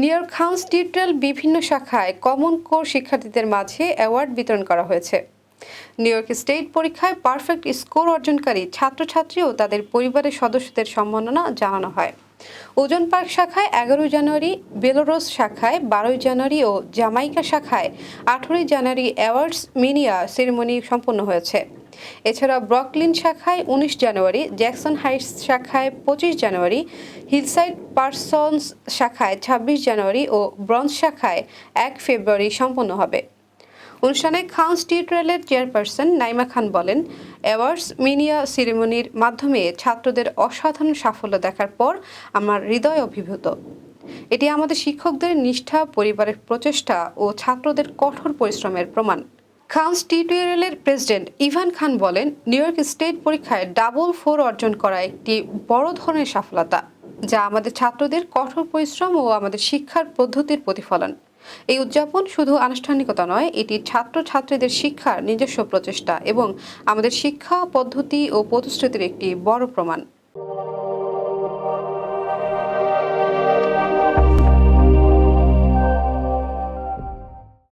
New York house tutorial বিভিন্ন শাখায় common core শিক্ষার্থীদের মাঝে অ্যাওয়ার্ড বিতরণ করা হয়েছে। নিউ ইয়র্ক স্টেট পরীক্ষায় পারফেক্ট স্কোর অর্জনকারী ছাত্রছাত্রী ও তাদের পরিবারের সদস্যদের সম্মাননা জানানো হয়। ওজন পার্ক শাখায় 11 জানুয়ারি, বেলোরস শাখায় 12 জানুয়ারি ও জামাইকা শাখায় 18 জানুয়ারি অ্যাওয়ার্ডস মিনিয়া সেরেমনি সম্পন্ন হয়েছে। এছাড়া ব্রকলিন শাখায় 19 জানুয়ারি, জ্যাকসন হাইটস শাখায় 25 জানুয়ারি, হিলসাইড পার্সন্স শাখায় 26 জানুয়ারি ও ব্রঞ্জ শাখায় 1 ফেব্রুয়ারি সম্পন্ন হবে। অনুষ্ঠানে খাউন্স টিউটোরিয়ালের চেয়ারপারসন নাইমা খান বলেন, অ্যাওয়ার্ডস মিনিয়া সেরেমনির মাধ্যমে ছাত্রদের অসাধারণ সাফল্য দেখার পর আমার হৃদয় অভিভূত। এটি আমাদের শিক্ষকদের নিষ্ঠা, পরিবারের প্রচেষ্টা ও ছাত্রদের কঠোর পরিশ্রমের প্রমাণ। খাউন্স টিউটোরিয়ালের প্রেসিডেন্ট ইভান খান বলেন, নিউ ইয়র্ক স্টেট পরীক্ষায় ডাবল 4 অর্জন করা একটি বড় ধরনের সফলতা, যা আমাদের ছাত্রদের কঠোর পরিশ্রম ও আমাদের শিক্ষার পদ্ধতির প্রতিফলন। এই উদযাপন শুধু আনুষ্ঠানিকতা নয়, এটি ছাত্রছাত্রীদের শিক্ষার নিজস্ব প্রচেষ্টা এবং আমাদের শিক্ষা পদ্ধতি ও প্রতিশ্রুতির একটি বড় প্রমাণ।